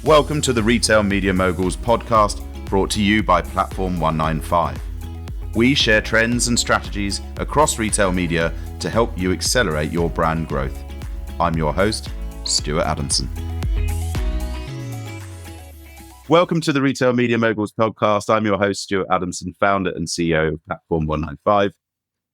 Welcome to the Retail Media Moguls podcast, brought to you by Platform 195. We share trends and strategies across retail media to help you accelerate your brand growth. I'm your host, Stuart Adamson. Welcome to the Retail Media Moguls podcast. I'm your host, Stuart Adamson, founder and CEO of Platform 195.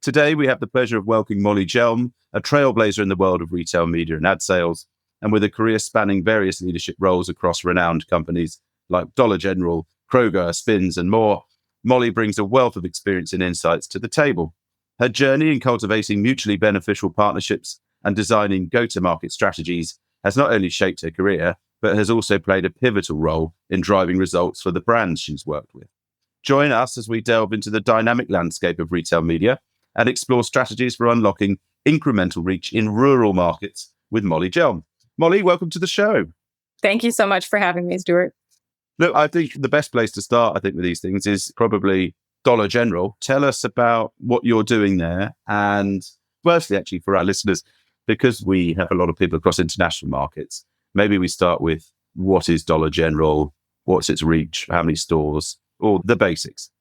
Today, we have the pleasure of welcoming Molly Hjelm, a trailblazer in the world of retail media and ad sales, and with a career spanning various leadership roles across renowned companies like Dollar General, Kroger, Spins, and more. Molly brings a wealth of experience and insights to the table. Her journey in cultivating mutually beneficial partnerships and designing go-to-market strategies has not only shaped her career, but has also played a pivotal role in driving results for the brands she's worked with. Join us as we delve into the dynamic landscape of retail media and explore strategies for unlocking incremental reach in rural markets with Molly Hjelm. Molly, welcome to the show. Thank you so much for having me, Stuart. Look, I think the best place to start, with these things is probably Dollar General. Tell us about what you're doing there. And firstly, actually, for our listeners, because we have a lot of people across international markets, maybe we start with what is Dollar General, what's its reach, how many stores, or the basics.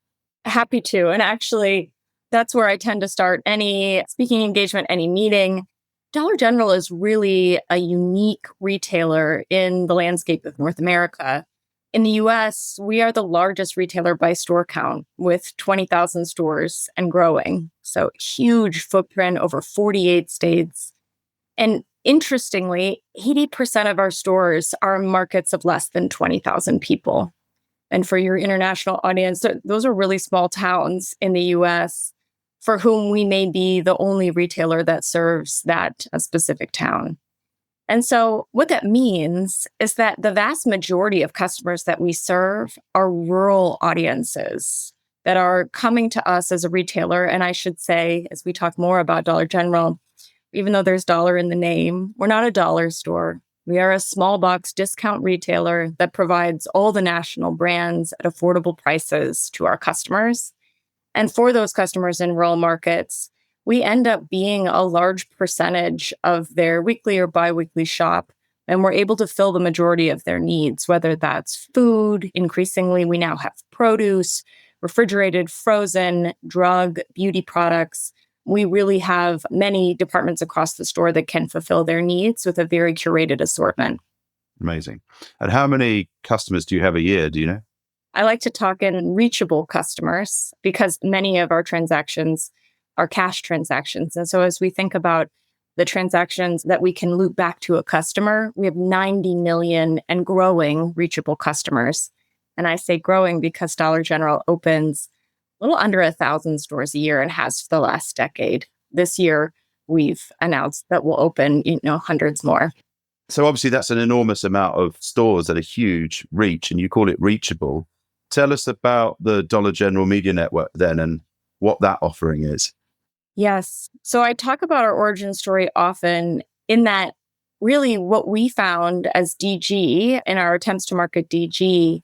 Happy to. And actually, that's where I tend to start any speaking engagement, any meeting. Dollar General is really a unique retailer in the landscape of North America. In the US, we are the largest retailer by store count with 20,000 stores and growing. So huge footprint over 48 states. And interestingly, 80% of our stores are in markets of less than 20,000 people. And for your international audience, those are really small towns in the US for whom we may be the only retailer that serves that a specific town. And so what that means is that the vast majority of customers that we serve are rural audiences that are coming to us as a retailer. And I should say, as we talk more about Dollar General, even though there's dollar in the name, we're not a dollar store. We are a small box discount retailer that provides all the national brands at affordable prices to our customers. And for those customers in rural markets, we end up being a large percentage of their weekly or biweekly shop, and we're able to fill the majority of their needs, whether that's food. Increasingly, we now have produce, refrigerated, frozen, drug, beauty products. We really have many departments across the store that can fulfill their needs with a very curated assortment. Amazing. And how many customers do you have a year? Do you know? I like to talk in reachable customers because many of our transactions are cash transactions. And so as we think about the transactions that we can loop back to a customer, we have 90 million and growing reachable customers. And I say growing because Dollar General opens a little under 1,000 stores a year and has for the last decade. This year, we've announced that we'll open, hundreds more. So obviously that's an enormous amount of stores at a huge reach, and you call it reachable. Tell us about the Dollar General Media Network then and what that offering is. Yes. So I talk about our origin story often in that really what we found as DG in our attempts to market DG,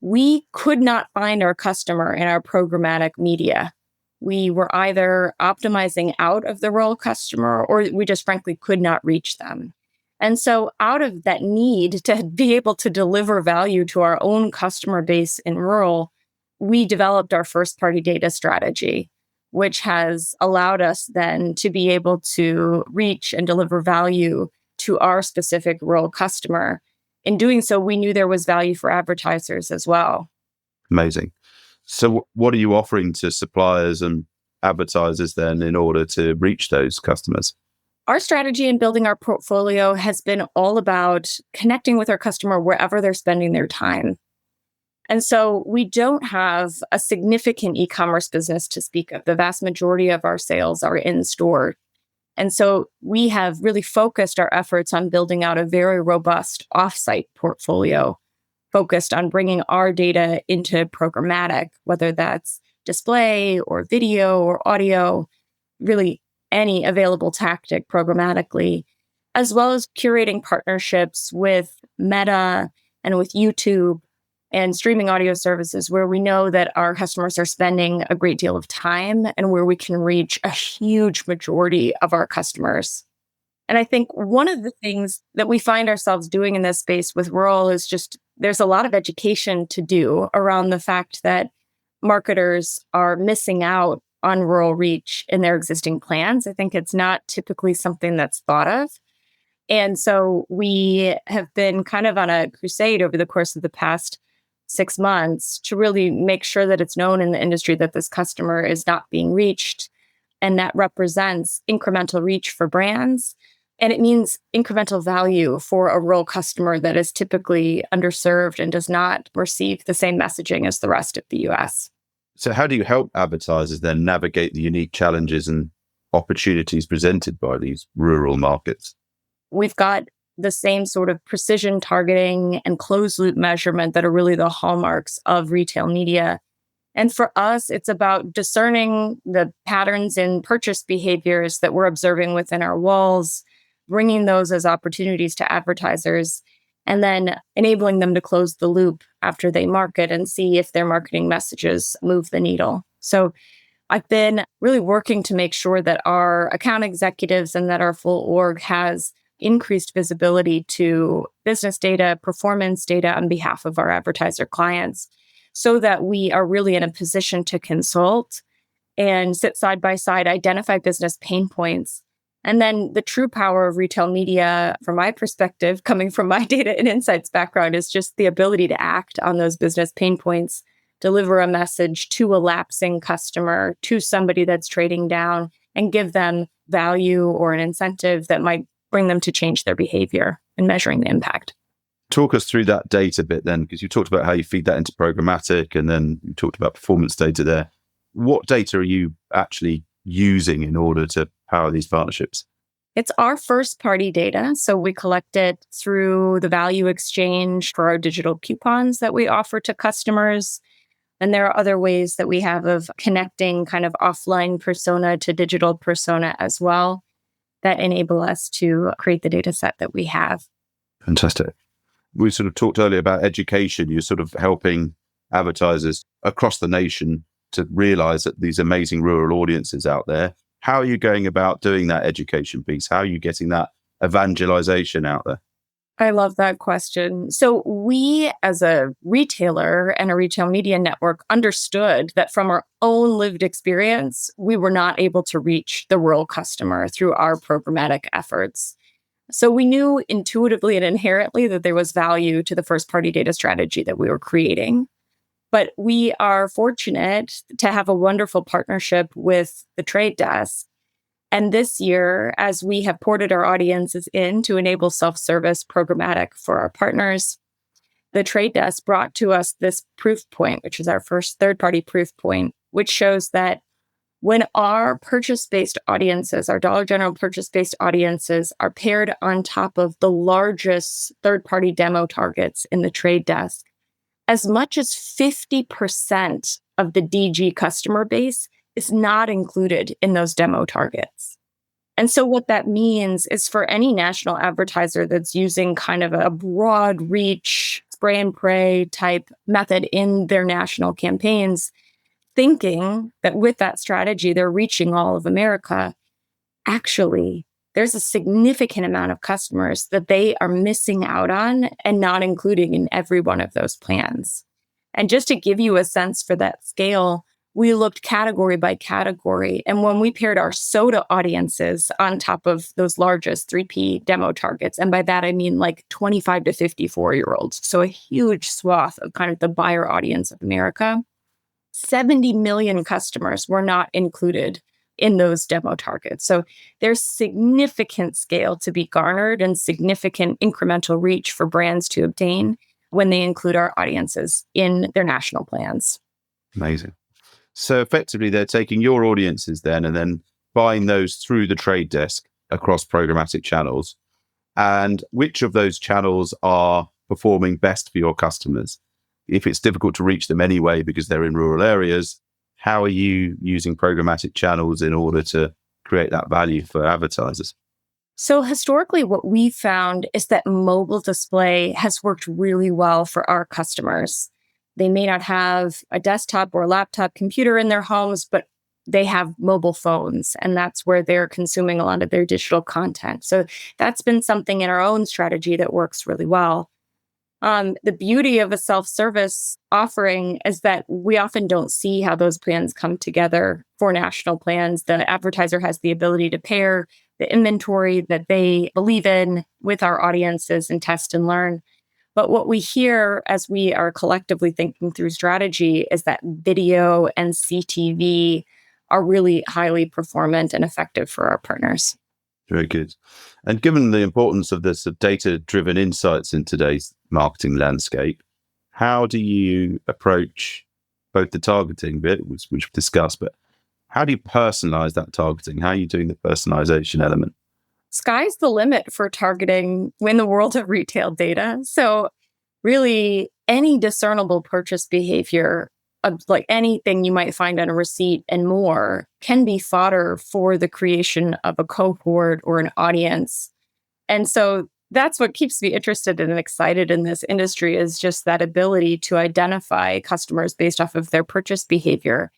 we could not find our customer in our programmatic media. We were either optimizing out of the rural customer or we just frankly could not reach them. And so out of that need to be able to deliver value to our own customer base in rural, we developed our first-party data strategy, which has allowed us then to be able to reach and deliver value to our specific rural customer. In doing so, we knew there was value for advertisers as well. Amazing. So what are you offering to suppliers and advertisers then in order to reach those customers? Our strategy in building our portfolio has been all about connecting with our customer wherever they're spending their time. And so we don't have a significant e-commerce business to speak of. The vast majority of our sales are in store. And so we have really focused our efforts on building out a very robust offsite portfolio, focused on bringing our data into programmatic, whether that's display or video or audio, really any available tactic programmatically, as well as curating partnerships with Meta and with YouTube and streaming audio services where we know that our customers are spending a great deal of time and where we can reach a huge majority of our customers. And I think one of the things that we find ourselves doing in this space with rural is just there's a lot of education to do around the fact that marketers are missing out on rural reach in their existing plans. I think it's not typically something that's thought of. And so we have been kind of on a crusade over the course of the past 6 months to really make sure that it's known in the industry that this customer is not being reached. And that represents incremental reach for brands. And it means incremental value for a rural customer that is typically underserved and does not receive the same messaging as the rest of the US. So how do you help advertisers then navigate the unique challenges and opportunities presented by these rural markets? We've got the same sort of precision targeting and closed loop measurement that are really the hallmarks of retail media. And for us, it's about discerning the patterns in purchase behaviors that we're observing within our walls, bringing those as opportunities to advertisers, and then enabling them to close the loop after they market and see if their marketing messages move the needle. So I've been really working to make sure that our account executives and that our full org has increased visibility to business data, performance data on behalf of our advertiser clients, so that we are really in a position to consult and sit side by side, identify business pain points. And then the true power of retail media, from my perspective, coming from my data and insights background, is just the ability to act on those business pain points, deliver a message to a lapsing customer, to somebody that's trading down, and give them value or an incentive that might bring them to change their behavior and measuring the impact. Talk us through that data bit then, because you talked about how you feed that into programmatic and then you talked about performance data there. What data are you actually using in order to power these partnerships? It's our first party data. So we collect it through the value exchange for our digital coupons that we offer to customers. And there are other ways that we have of connecting kind of offline persona to digital persona as well that enable us to create the data set that we have. Fantastic. We sort of talked earlier about education. You're sort of helping advertisers across the nation to realize that these amazing rural audiences out there. How are you going about doing that education piece? How are you getting that evangelization out there? I love that question. So we, as a retailer and a retail media network, understood that from our own lived experience, we were not able to reach the rural customer through our programmatic efforts. So we knew intuitively and inherently that there was value to the first-party data strategy that we were creating. But we are fortunate to have a wonderful partnership with the Trade Desk. And this year, as we have ported our audiences in to enable self-service programmatic for our partners, the Trade Desk brought to us this proof point, which is our first third-party proof point, which shows that when our purchase-based audiences, our Dollar General purchase-based audiences, are paired on top of the largest third-party demo targets in the Trade Desk, as much as 50% of the DG customer base is not included in those demo targets. And so what that means is for any national advertiser that's using kind of a broad reach, spray and pray type method in their national campaigns, thinking that with that strategy, they're reaching all of America, actually, there's a significant amount of customers that they are missing out on and not including in every one of those plans. And just to give you a sense for that scale, we looked category by category. And when we paired our soda audiences on top of those largest 3P demo targets, and by that I mean like 25 to 54-year-olds, so a huge swath of kind of the buyer audience of America, 70 million customers were not included in those demo targets. So there's significant scale to be garnered and significant incremental reach for brands to obtain when they include our audiences in their national plans. Amazing. So effectively, they're taking your audiences then and then buying those through the Trade Desk across programmatic channels. And which of those channels are performing best for your customers? If it's difficult to reach them anyway because they're in rural areas, how are you using programmatic channels in order to create that value for advertisers? So historically, what we found is that mobile display has worked really well for our customers. They may not have a desktop or laptop computer in their homes, but they have mobile phones, and that's where they're consuming a lot of their digital content. So that's been something in our own strategy that works really well. The beauty of a self-service offering is that we often don't see how those plans come together for national plans. The advertiser has the ability to pair the inventory that they believe in with our audiences and test and learn. But what we hear as we are collectively thinking through strategy is that video and CTV are really highly performant and effective for our partners. Very good. And given the importance of this data-driven insights in today's marketing landscape, how do you approach both the targeting bit, which we've discussed, but how do you personalize that targeting? How are you doing the personalization element? Sky's the limit for targeting in the world of retail data. So really, any discernible purchase behavior, like anything you might find on a receipt and more, can be fodder for the creation of a cohort or an audience. And so that's what keeps me interested and excited in this industry, is just that ability to identify customers based off of their purchase behavior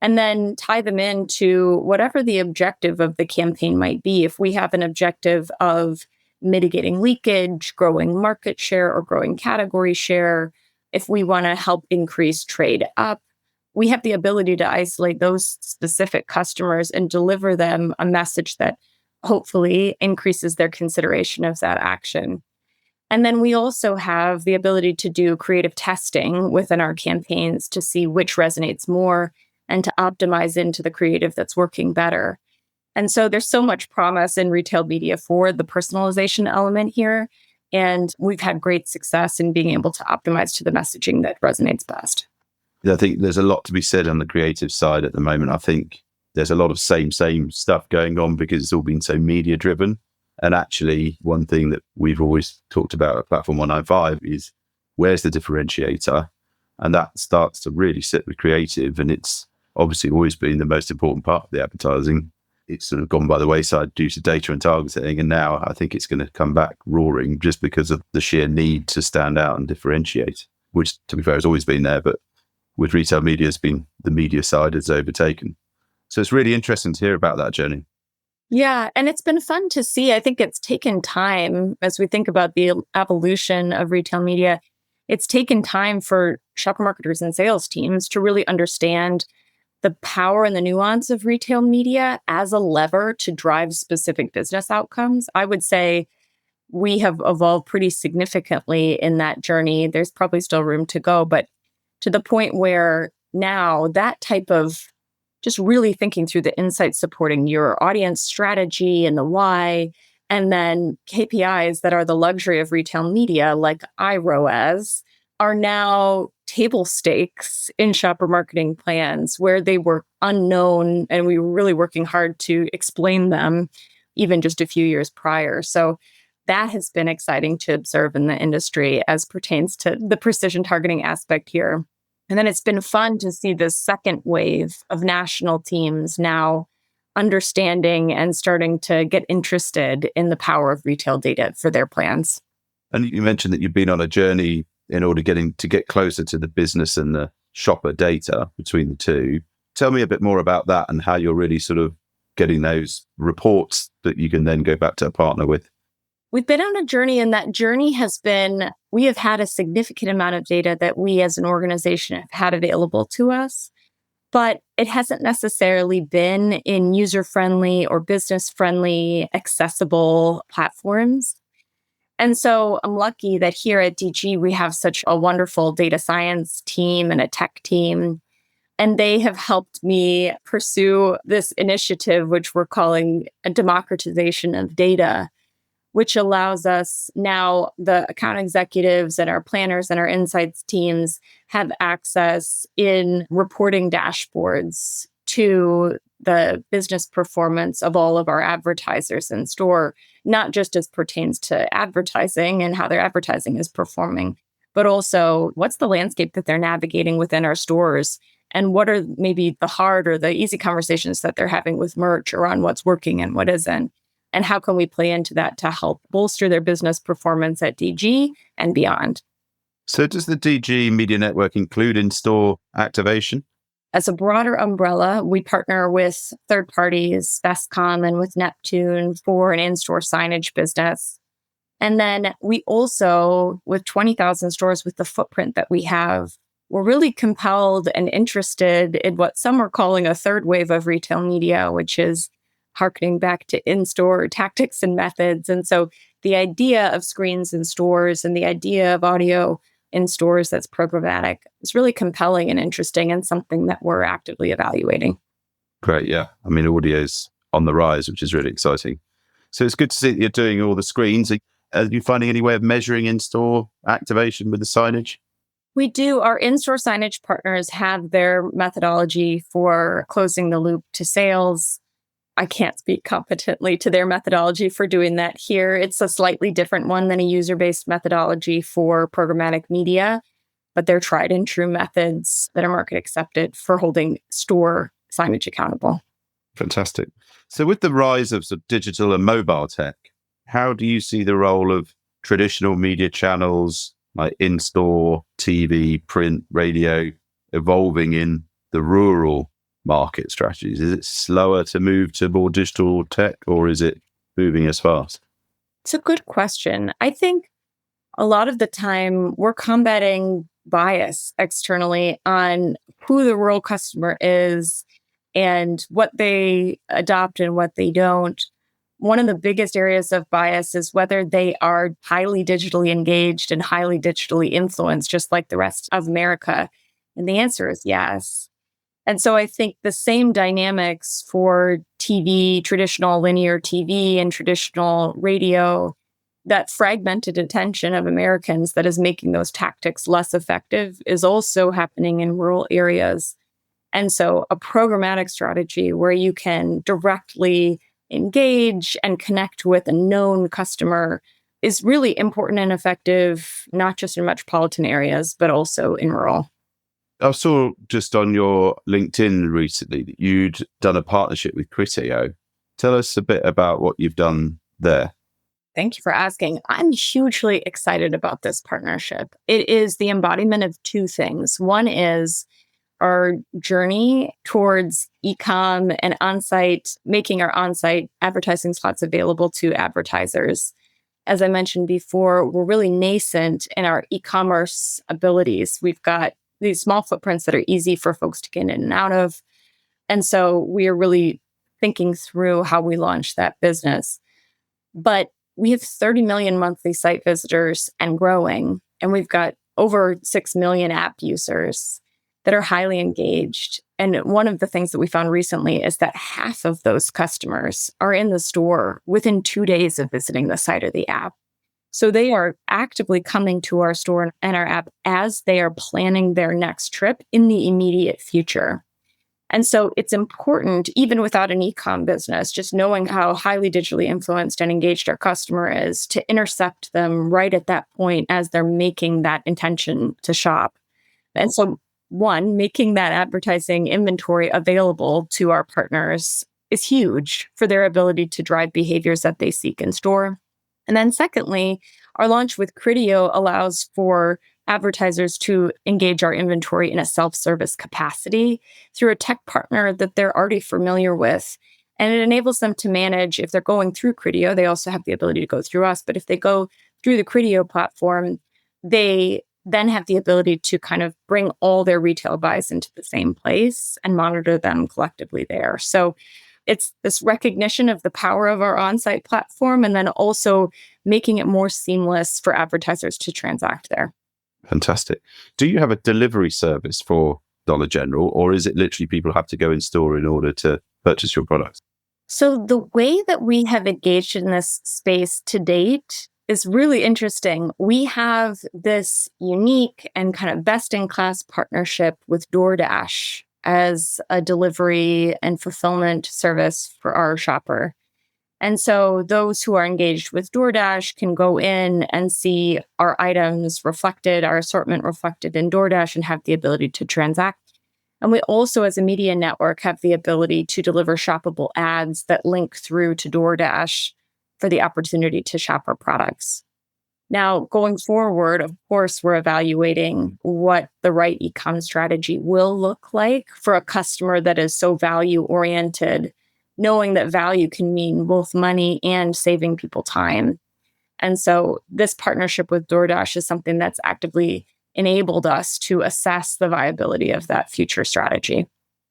and then tie them into whatever the objective of the campaign might be. If we have an objective of mitigating leakage, growing market share, or growing category share, if we want to help increase trade up, we have the ability to isolate those specific customers and deliver them a message that hopefully increases their consideration of that action. And then we also have the ability to do creative testing within our campaigns to see which resonates more and to optimize into the creative that's working better. And so there's so much promise in retail media for the personalization element here. And we've had great success in being able to optimize to the messaging that resonates best. I think there's a lot to be said on the creative side at the moment. I think there's a lot of same stuff going on because it's all been so media driven. And actually, one thing that we've always talked about at Platform 195 is where's the differentiator? And that starts to really sit with creative. And it's obviously always been the most important part of the advertising. It's sort of gone by the wayside due to data and targeting. And now I think it's going to come back roaring just because of the sheer need to stand out and differentiate, which, to be fair, has always been there. But with retail media, has been the media side has overtaken. So it's really interesting to hear about that journey. Yeah, and it's been fun to see. I think it's taken time as we think about the evolution of retail media. It's taken time for shopper marketers and sales teams to really understand the power and the nuance of retail media as a lever to drive specific business outcomes. I would say we have evolved pretty significantly in that journey. There's probably still room to go, but to the point where now that type of just really thinking through the insights supporting your audience strategy and the why, and then KPIs that are the luxury of retail media, like iROAS, are now table stakes in shopper marketing plans where they were unknown, and we were really working hard to explain them even just a few years prior. So that has been exciting to observe in the industry as pertains to the precision targeting aspect here. And then it's been fun to see this second wave of national teams now understanding and starting to get interested in the power of retail data for their plans. And you mentioned that you've been on a journey in order to get closer to the business and the shopper data between the two. Tell me a bit more about that and how you're really sort of getting those reports that you can then go back to a partner with. We've been on a journey, and that journey has been, we have had a significant amount of data that we as an organization have had available to us, but it hasn't necessarily been in user-friendly or business-friendly, accessible platforms. And so I'm lucky that here at DG, we have such a wonderful data science team and a tech team. And they have helped me pursue this initiative, which we're calling a democratization of data, which allows us now, the account executives and our planners and our insights teams have access in reporting dashboards to the business performance of all of our advertisers in store, not just as pertains to advertising and how their advertising is performing, but also what's the landscape that they're navigating within our stores, and what are maybe the hard or the easy conversations that they're having with merch around what's working and what isn't, and how can we play into that to help bolster their business performance at DG and beyond. So does the DG Media Network include in-store activation? As a broader umbrella, we partner with third parties, Bestcom and with Neptune for an in-store signage business. And then we also, with 20,000 stores with the footprint that we have, we're really compelled and interested in what some are calling a third wave of retail media, which is harkening back to in-store tactics and methods. And so the idea of screens in stores and the idea of audio in stores that's programmatic is really compelling and interesting and something that we're actively evaluating. Great. Yeah. I mean, audio's on the rise, which is really exciting. So it's good to see that you're doing all the screens. Are you finding any way of measuring in-store activation with the signage? We do. Our in-store signage partners have their methodology for closing the loop to sales. I can't speak competently to their methodology for doing that here. It's a slightly different one than a user-based methodology for programmatic media, but they're tried and true methods that are market accepted for holding store signage accountable. Fantastic. So with the rise of sort of digital and mobile tech, how do you see the role of traditional media channels like in-store, TV, print, radio evolving in the rural market strategies? Is it slower to move to more digital tech, or is it moving as fast? It's a good question. I think a lot of the time we're combating bias externally on who the rural customer is and what they adopt and what they don't. One of the biggest areas of bias is whether they are highly digitally engaged and highly digitally influenced, just like the rest of America. And the answer is yes. And so I think the same dynamics for TV, traditional linear TV and traditional radio, that fragmented attention of Americans that is making those tactics less effective is also happening in rural areas. And so a programmatic strategy where you can directly engage and connect with a known customer is really important and effective, not just in metropolitan areas, but also in rural. I saw just on your LinkedIn recently that you'd done a partnership with Criteo. Tell us a bit about what you've done there. Thank you for asking. I'm hugely excited about this partnership. It is the embodiment of two things. One is our journey towards e-com and on-site, making our on-site advertising slots available to advertisers. As I mentioned before, we're really nascent in our e-commerce abilities. We've got these small footprints that are easy for folks to get in and out of. And so we are really thinking through how we launch that business. But we have 30 million monthly site visitors and growing, and we've got over 6 million app users that are highly engaged. And one of the things that we found recently is that half of those customers are in the store within 2 days of visiting the site or the app. So they are actively coming to our store and our app as they are planning their next trip in the immediate future. And so it's important, even without an e-com business, just knowing how highly digitally influenced and engaged our customer is, to intercept them right at that point as they're making that intention to shop. And so one, making that advertising inventory available to our partners is huge for their ability to drive behaviors that they seek in store. And then secondly, our launch with Criteo allows for advertisers to engage our inventory in a self-service capacity through a tech partner that they're already familiar with. And it enables them to manage, if they're going through Criteo, they also have the ability to go through us. But if they go through the Criteo platform, they then have the ability to kind of bring all their retail buys into the same place and monitor them collectively there. So it's this recognition of the power of our on-site platform and then also making it more seamless for advertisers to transact there. Fantastic. Do you have a delivery service for Dollar General, or is it literally people have to go in store in order to purchase your products? So the way that we have engaged in this space to date is really interesting. We have this unique and kind of best-in-class partnership with DoorDash as a delivery and fulfillment service for our shopper. And so those who are engaged with DoorDash can go in and see our items reflected, our assortment reflected in DoorDash, and have the ability to transact. And we also, as a media network, have the ability to deliver shoppable ads that link through to DoorDash for the opportunity to shop our products. Now, going forward, of course, we're evaluating what the right e-com strategy will look like for a customer that is so value oriented, knowing that value can mean both money and saving people time. And so this partnership with DoorDash is something that's actively enabled us to assess the viability of that future strategy.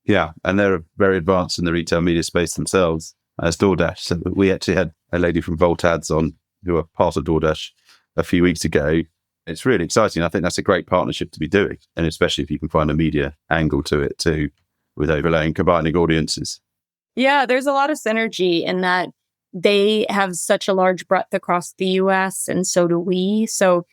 Yeah, and they're very advanced in the retail media space themselves as DoorDash. So we actually had a lady from Volt Ads on who are part of DoorDash a few weeks ago. It's really exciting. I think that's a great partnership to be doing, and especially if you can find a media angle to it too, with overlaying combining audiences. Yeah, there's a lot of synergy in that they have such a large breadth across the US, and so do we. So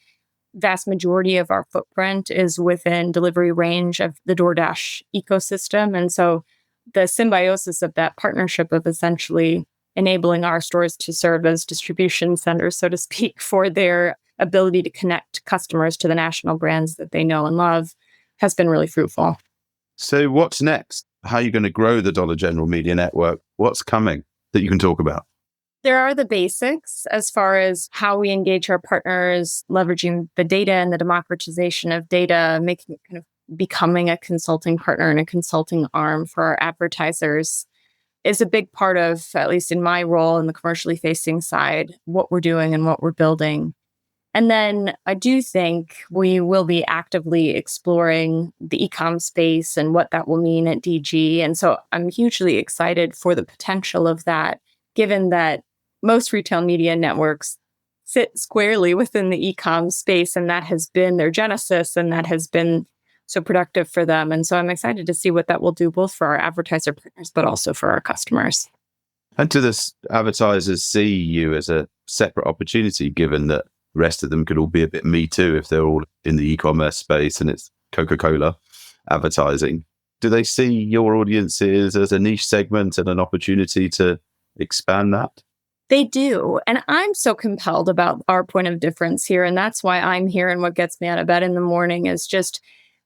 vast majority of our footprint is within delivery range of the DoorDash ecosystem. And so the symbiosis of that partnership of essentially enabling our stores to serve as distribution centers, so to speak, for their ability to connect customers to the national brands that they know and love has been really fruitful. So what's next? How are you going to grow the Dollar General Media Network? What's coming that you can talk about? There are the basics as far as how we engage our partners, leveraging the data and the democratization of data, making it kind of becoming a consulting partner and a consulting arm for our advertisers is a big part of, at least in my role in the commercially facing side, what we're doing and what we're building. And then I do think we will be actively exploring the e-com space and what that will mean at DG. And so I'm hugely excited for the potential of that, given that most retail media networks sit squarely within the e-com space, and that has been their genesis, and that has been so productive for them. And so I'm excited to see what that will do both for our advertiser partners, but also for our customers. And do the advertisers see you as a separate opportunity, given that the rest of them could all be a bit me too if they're all in the e-commerce space and it's Coca-Cola advertising? Do they see your audiences as a niche segment and an opportunity to expand that? They do. And I'm so compelled about our point of difference here. And that's why I'm here. And what gets me out of bed in the morning is just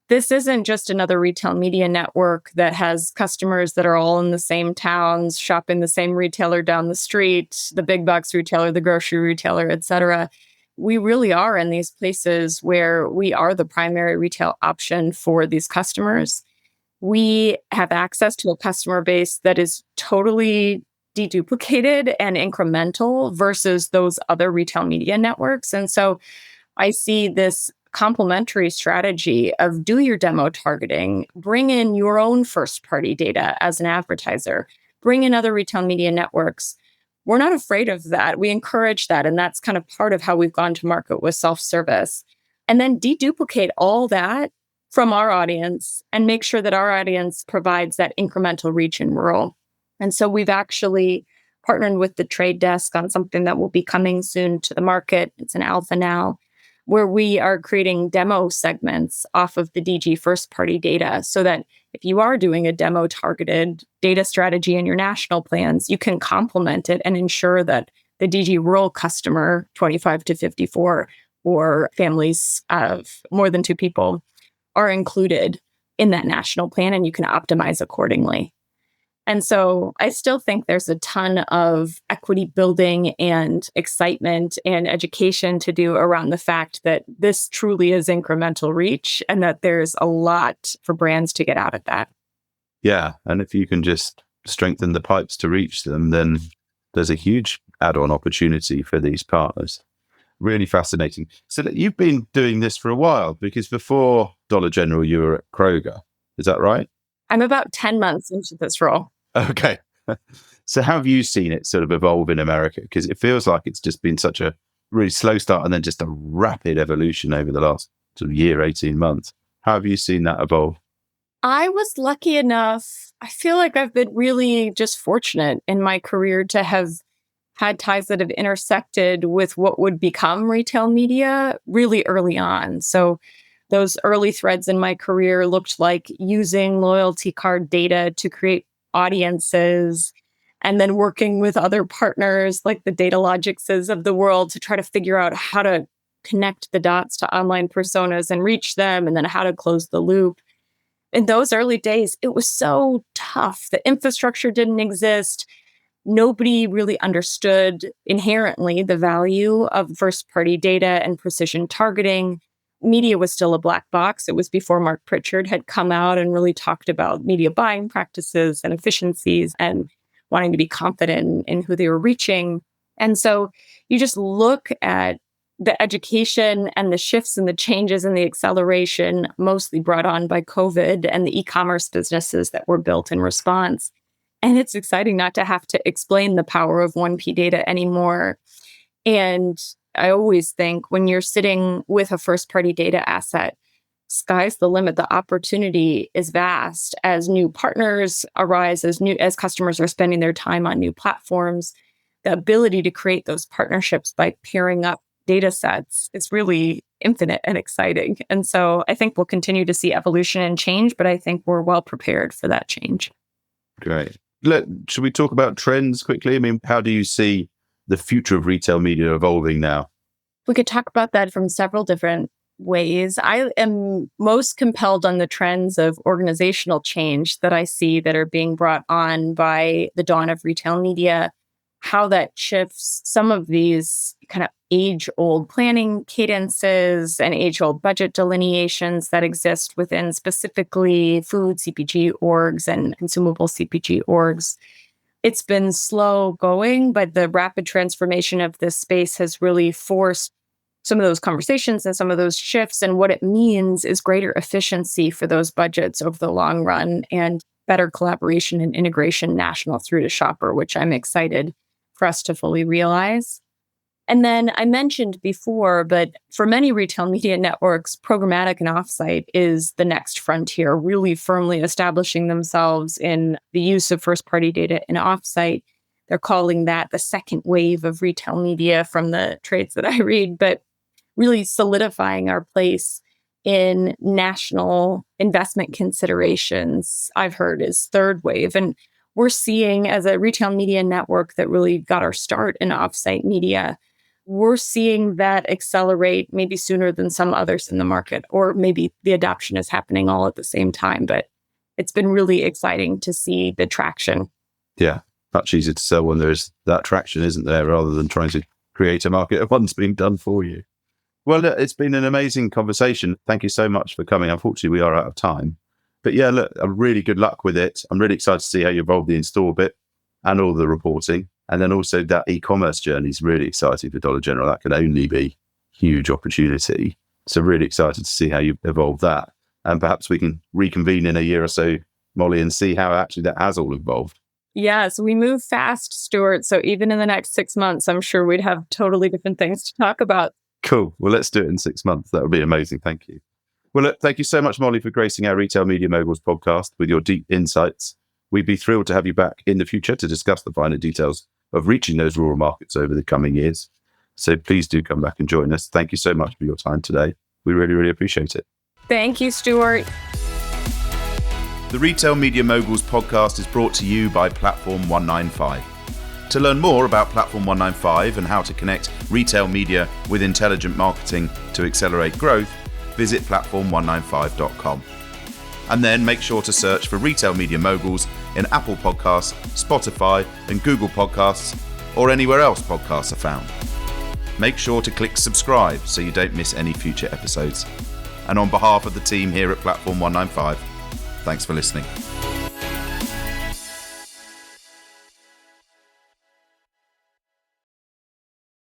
this isn't just another retail media network that has customers that are all in the same towns, shopping the same retailer down the street, the big box retailer, the grocery retailer, et cetera. We really are in these places where we are the primary retail option for these customers. We have access to a customer base that is totally deduplicated and incremental versus those other retail media networks. And so I see this complementary strategy of do your demo targeting, bring in your own first party data as an advertiser, bring in other retail media networks. We're not afraid of that. We encourage that. And that's kind of part of how we've gone to market with self-service. And then deduplicate all that from our audience and make sure that our audience provides that incremental reach in rural. And so we've actually partnered with the Trade Desk on something that will be coming soon to the market. It's an alpha now, where we are creating demo segments off of the DG first party data so that if you are doing a demo targeted data strategy in your national plans, you can complement it and ensure that the DG rural customer, 25 to 54, or families of more than two people, are included in that national plan, and you can optimize accordingly. And so I still think there's a ton of equity building and excitement and education to do around the fact that this truly is incremental reach and that there's a lot for brands to get out of that. Yeah. And if you can just strengthen the pipes to reach them, then there's a huge add-on opportunity for these partners. Really fascinating. So you've been doing this for a while, because before Dollar General, you were at Kroger. Is that right? I'm about 10 months into this role. Okay. So how have you seen it sort of evolve in America? Because it feels like it's just been such a really slow start and then just a rapid evolution over the last sort of year, 18 months. How have you seen that evolve? I was lucky enough. I feel like I've been really just fortunate in my career to have had ties that have intersected with what would become retail media really early on. So those early threads in my career looked like using loyalty card data to create audiences and then working with other partners like the Data Logicses of the world to try to figure out how to connect the dots to online personas and reach them, and then how to close the loop. In those early days, it was so tough. The infrastructure didn't exist. nobody really understood inherently the value of first-party data and precision targeting. Media was still a black box. It was before Mark Pritchard had come out and really talked about media buying practices and efficiencies and wanting to be confident in who they were reaching. And so you just look at the education and the shifts and the changes and the acceleration, mostly brought on by COVID and the e-commerce businesses that were built in response. And it's exciting not to have to explain the power of 1P data anymore. And I always think when you're sitting with a first-party data asset, sky's the limit. The opportunity is vast as new partners arise, as customers are spending their time on new platforms. The ability to create those partnerships by pairing up data sets is really infinite and exciting. And so I think we'll continue to see evolution and change, but I think we're well prepared for that change. Great. Should we talk about trends quickly? I mean, how do you see the future of retail media evolving now? We could talk about that from several different ways. I am most compelled on the trends of organizational change that I see that are being brought on by the dawn of retail media, how that shifts some of these kind of age-old planning cadences and age-old budget delineations that exist within specifically food CPG orgs and consumable CPG orgs. It's been slow going, but the rapid transformation of this space has really forced some of those conversations and some of those shifts. And what it means is greater efficiency for those budgets over the long run and better collaboration and integration national through to shopper, which I'm excited for us to fully realize. And then I mentioned before, but for many retail media networks, programmatic and offsite is the next frontier, really firmly establishing themselves in the use of first-party data in offsite. They're calling that the second wave of retail media from the trades that I read, but really solidifying our place in national investment considerations, I've heard, is third wave. And we're seeing, as a retail media network that really got our start in offsite media, we're seeing that accelerate maybe sooner than some others in the market, or maybe the adoption is happening all at the same time. But it's been really exciting to see the traction. Yeah, much easier to sell when there's that traction, isn't there, rather than trying to create a market of one's being done for you. Well, it's been an amazing conversation. Thank you so much for coming. Unfortunately, we are out of time. But yeah, look, really good luck with it. I'm really excited to see how you evolve the install bit and all the reporting. And then also that e-commerce journey is really exciting for Dollar General. That can only be huge opportunity. So really excited to see how you evolve that. And perhaps we can reconvene in a year or so, Molly, and see how actually that has all evolved. Yes, we move fast, Stuart. So even in the next 6 months, I'm sure we'd have totally different things to talk about. Cool. Well, let's do it in 6 months. That would be amazing. Thank you. Well, look, thank you so much, Molly, for gracing our Retail Media Moguls podcast with your deep insights. We'd be thrilled to have you back in the future to discuss the finer details of reaching those rural markets over the coming years. So please do come back and join us. Thank you so much for your time today. We really, really appreciate it. Thank you, Stuart. The Retail Media Moguls podcast is brought to you by Platform 195. To learn more about Platform 195 and how to connect retail media with intelligent marketing to accelerate growth, visit platform195.com. And then make sure to search for Retail Media Moguls in Apple Podcasts, Spotify, and Google Podcasts, or anywhere else podcasts are found. Make sure to click subscribe so you don't miss any future episodes. And on behalf of the team here at Platform 195, thanks for listening.